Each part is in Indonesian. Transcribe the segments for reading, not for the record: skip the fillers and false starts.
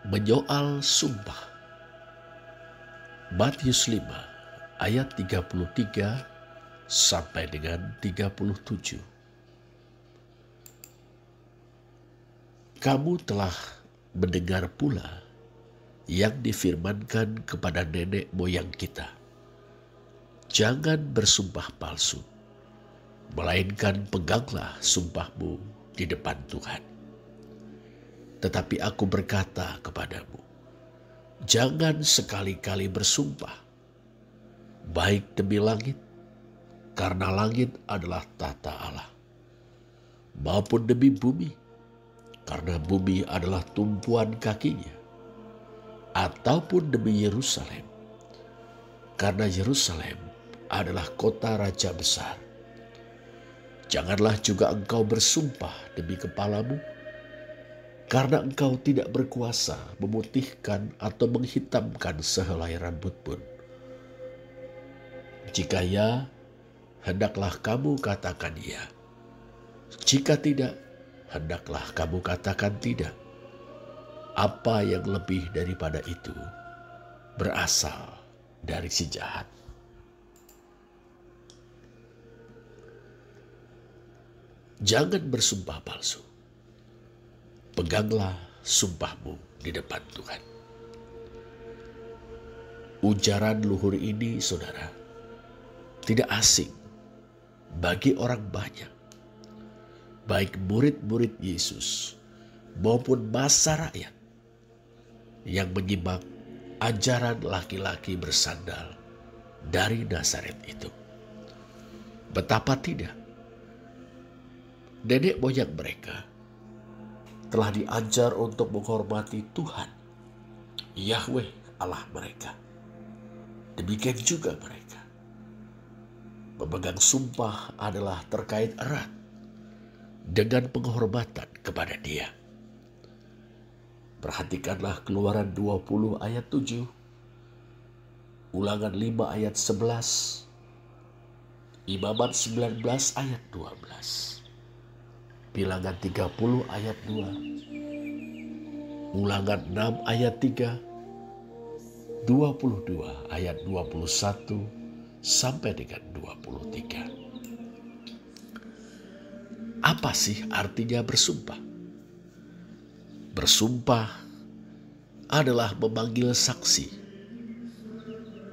Menyoal sumpah. Matius 5 ayat 33 sampai dengan 37. Kamu telah mendengar pula yang difirmankan kepada nenek moyang kita. Jangan bersumpah palsu, melainkan peganglah sumpahmu di depan Tuhan. Tetapi aku berkata kepadamu, jangan sekali-kali bersumpah, baik demi langit, karena langit adalah tata Allah, maupun demi bumi, karena bumi adalah tumpuan kakinya, ataupun demi Yerusalem, karena Yerusalem adalah kota raja besar. Janganlah juga engkau bersumpah demi kepalamu, karena engkau tidak berkuasa memutihkan atau menghitamkan sehelai rambut pun. Jika ya, hendaklah kamu katakan ya. Jika tidak, hendaklah kamu katakan tidak. Apa yang lebih daripada itu berasal dari si jahat. Jangan bersumpah palsu. Peganglah sumpahmu di depan Tuhan. Ujaran luhur ini, saudara, tidak asing bagi orang banyak, baik murid-murid Yesus maupun massa rakyat yang menyimak ajaran laki-laki bersandal dari Nazaret itu. Betapa tidak, nenek moyang mereka telah diajar untuk menghormati Tuhan, Yahweh Allah mereka. Demikian juga mereka. Memegang sumpah adalah terkait erat dengan penghormatan kepada Dia. Perhatikanlah Keluaran 20 ayat 7, Ulangan 5 ayat 11, Imamat 19 ayat 12. Bilangan 30 ayat 2, Ulangan 6 ayat 3, 22 ayat 21 sampai dengan 23. Apa sih artinya bersumpah? Bersumpah adalah memanggil saksi.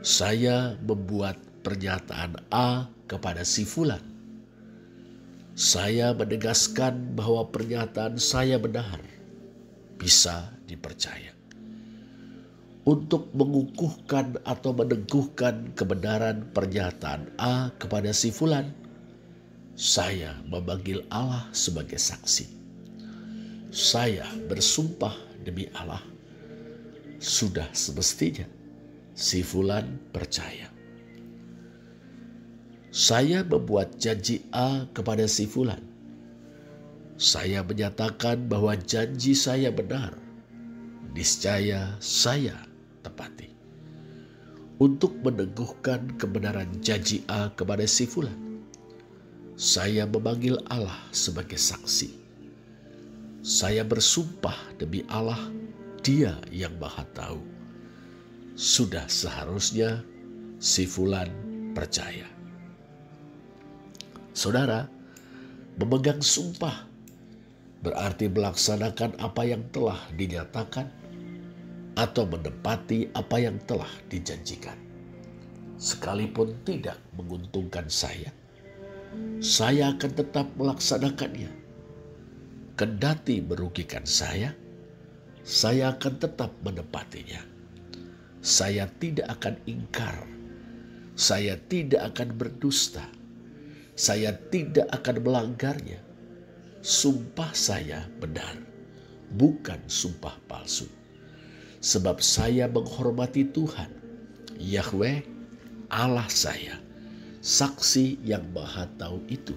Saya membuat pernyataan A kepada si fulan. Saya menegaskan bahwa pernyataan saya benar, bisa dipercaya. Untuk mengukuhkan atau meneguhkan kebenaran pernyataan A kepada si fulan, saya memanggil Allah sebagai saksi. Saya bersumpah demi Allah, sudah semestinya si fulan percaya. Saya membuat janji A kepada si fulan. Saya menyatakan bahwa janji saya benar. Niscaya saya tepati. Untuk meneguhkan kebenaran janji A kepada si fulan, saya memanggil Allah sebagai saksi. Saya bersumpah demi Allah, Dia yang Maha Tahu. Sudah seharusnya si fulan percaya. Saudara, memegang sumpah berarti melaksanakan apa yang telah dinyatakan atau menepati apa yang telah dijanjikan. Sekalipun tidak menguntungkan saya akan tetap melaksanakannya. Kendati merugikan saya akan tetap menepatinya. Saya tidak akan ingkar, saya tidak akan berdusta, saya tidak akan melanggarnya. Sumpah saya benar, bukan sumpah palsu. Sebab saya menghormati Tuhan, Yahweh, Allah saya, saksi yang Maha Tahu itu.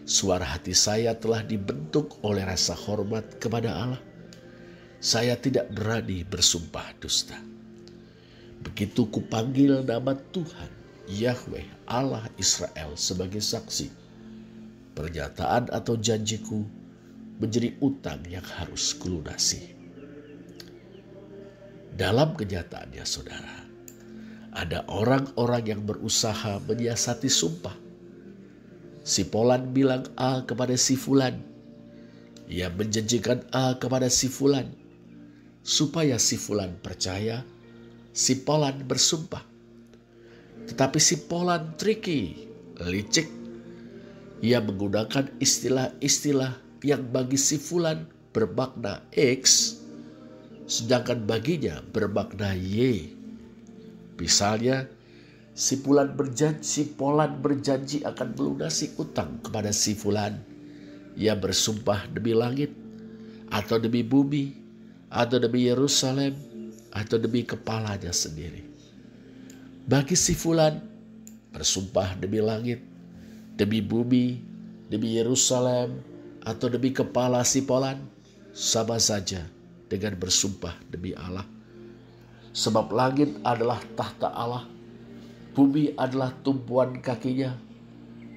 Suara hati saya telah dibentuk oleh rasa hormat kepada Allah. Saya tidak berani bersumpah dusta. Begitu kupanggil nama Tuhan, Yahweh, Allah Israel sebagai saksi, pernyataan atau janjiku menjadi utang yang harus kulunasi. Dalam kenyataannya saudara, ada orang-orang yang berusaha menyiasati sumpah. Si Polan bilang A kepada si Fulan. Ia menjanjikan A kepada si Fulan. Supaya si Fulan percaya, si Polan bersumpah. Tetapi si Polan tricky, licik. Ia menggunakan istilah-istilah yang bagi si Fulan bermakna X, sedangkan baginya bermakna Y. Misalnya, si Polan berjanji akan melunasi utang kepada si Fulan. Ia bersumpah demi langit, atau demi bumi, atau demi Yerusalem, atau demi kepalanya sendiri. Bagi si Fulan, bersumpah demi langit, demi bumi, demi Yerusalem, atau demi kepala si Polan, sama saja dengan bersumpah demi Allah. Sebab langit adalah tahta Allah, bumi adalah tumpuan kakinya,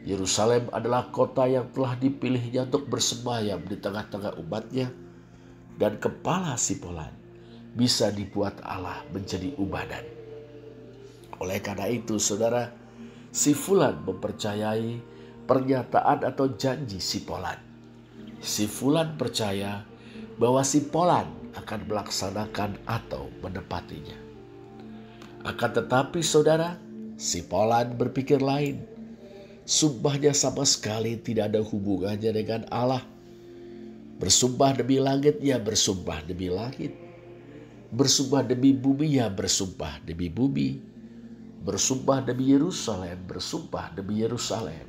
Yerusalem adalah kota yang telah dipilihnya untuk bersemayam di tengah-tengah umatnya, dan kepala si Polan bisa dibuat Allah menjadi ubanan. Oleh karena itu saudara, si Fulan mempercayai pernyataan atau janji si Polan. Si Fulan percaya bahwa si Polan akan melaksanakan atau menepatinya. Akan tetapi saudara, si Polan berpikir lain. Sumpahnya sama sekali tidak ada hubungannya dengan Allah. Bersumpah demi langit, ya bersumpah demi langit. Bersumpah demi bumi, ya bersumpah demi bumi. Bersumpah demi Yerusalem, bersumpah demi Yerusalem.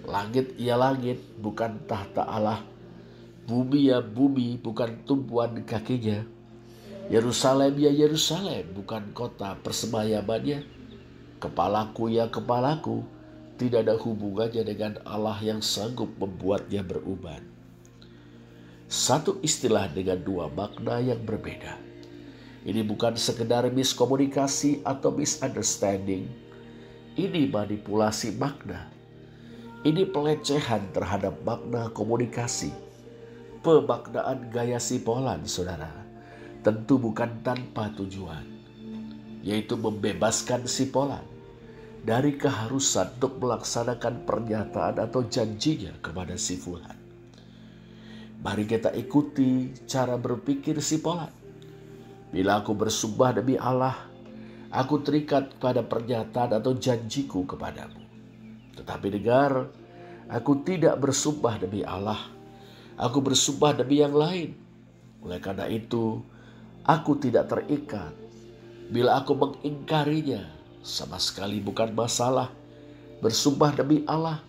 Langit ya langit, bukan tahta Allah. Bumi ya bumi, bukan tumpuan kakinya. Yerusalem ya Yerusalem, bukan kota persemayamannya. Kepalaku ya kepalaku, tidak ada hubungannya dengan Allah yang sanggup membuatnya beruban. Satu istilah dengan dua makna yang berbeda. Ini bukan sekedar miskomunikasi atau misunderstanding. Ini manipulasi makna. Ini pelecehan terhadap makna komunikasi. Pemaknaan gaya si Polan, saudara, tentu bukan tanpa tujuan, yaitu membebaskan si Polan dari keharusan untuk melaksanakan pernyataan atau janjinya kepada si Fulan. Mari kita ikuti cara berpikir si Polan. Bila aku bersumpah demi Allah, aku terikat pada pernyataan atau janjiku kepadamu. Tetapi dengar, aku tidak bersumpah demi Allah, aku bersumpah demi yang lain. Oleh karena itu, aku tidak terikat. Bila aku mengingkarinya, sama sekali bukan masalah. Bersumpah demi Allah,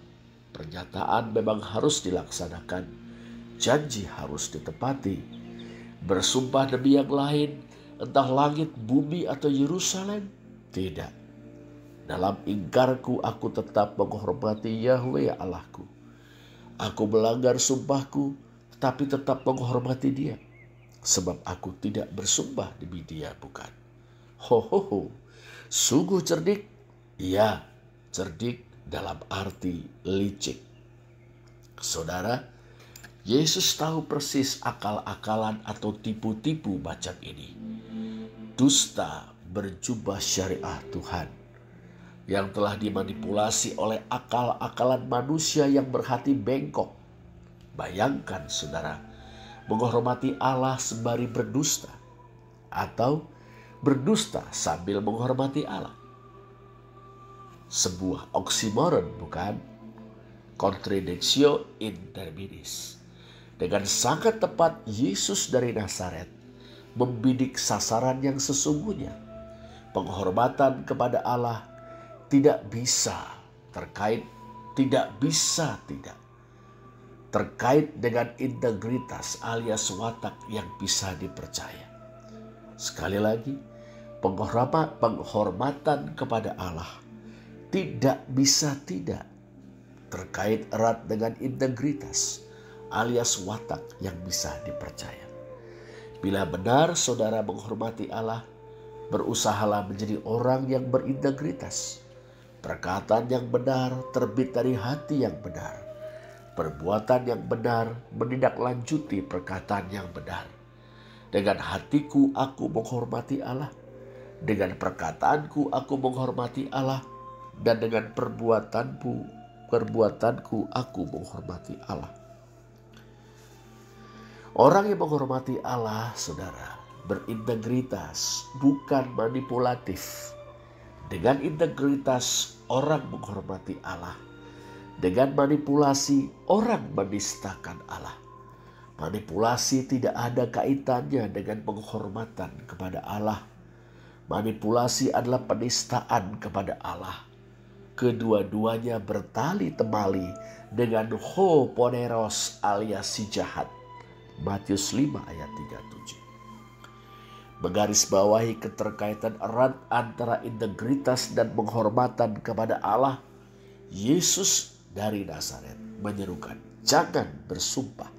pernyataan memang harus dilaksanakan, janji harus ditepati. Bersumpah demi yang lain, entah langit, bumi, atau Yerusalem, tidak. Dalam ingkarku aku tetap menghormati Yahweh Allahku. Aku melanggar sumpahku, tetapi tetap menghormati Dia, sebab aku tidak bersumpah demi Dia, bukan. Ho, sungguh cerdik. Ya, cerdik dalam arti licik. Saudara, Yesus tahu persis akal-akalan atau tipu-tipu macam ini. Dusta berjubah syariah Tuhan yang telah dimanipulasi oleh akal-akalan manusia yang berhati bengkok. Bayangkan saudara, menghormati Allah sembari berdusta, atau berdusta sambil menghormati Allah. Sebuah oksimoron, bukan? Contradictio in terminis. Dengan sangat tepat Yesus dari Nazaret membidik sasaran yang sesungguhnya. Penghormatan kepada Allah tidak bisa terkait terkait dengan integritas alias watak yang bisa dipercaya. Sekali lagi, penghormatan kepada Allah tidak bisa tidak terkait erat dengan integritas alias watak yang bisa dipercaya. Bila benar saudara menghormati Allah, berusahalah menjadi orang yang berintegritas. Perkataan yang benar terbit dari hati yang benar. Perbuatan yang benar menindaklanjuti perkataan yang benar. Dengan hatiku aku menghormati Allah. Dengan perkataanku aku menghormati Allah. Dan dengan perbuatanku aku menghormati Allah. Orang yang menghormati Allah, saudara, berintegritas, bukan manipulatif. Dengan integritas orang menghormati Allah. Dengan manipulasi orang menistakan Allah. Manipulasi tidak ada kaitannya dengan penghormatan kepada Allah. Manipulasi adalah penistaan kepada Allah. Kedua-duanya bertali temali dengan hoponeros alias si jahat. Matius 5 ayat 37. Menggarisbawahi keterkaitan erat antara integritas dan penghormatan kepada Allah, Yesus dari Nazaret menyerukan, jangan bersumpah.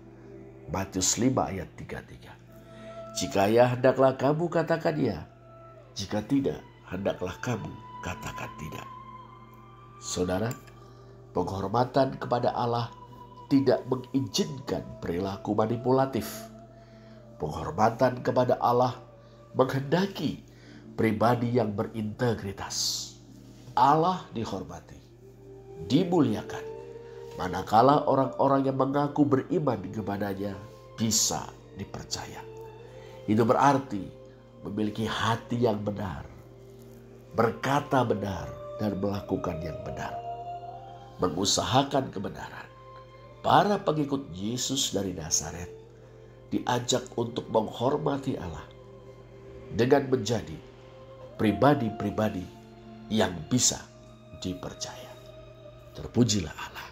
Matius 5 ayat 33. Jika ya, hendaklah kamu katakan ya. Jika tidak, hendaklah kamu katakan tidak. Saudara, penghormatan kepada Allah tidak mengizinkan perilaku manipulatif. Penghormatan kepada Allah menghendaki pribadi yang berintegritas. Allah dihormati, dimuliakan, manakala orang-orang yang mengaku beriman kepadanya bisa dipercaya. Itu berarti memiliki hati yang benar, berkata benar, dan melakukan yang benar. Mengusahakan kebenaran. Para pengikut Yesus dari Nazaret diajak untuk menghormati Allah dengan menjadi pribadi-pribadi yang bisa dipercaya. Terpujilah Allah.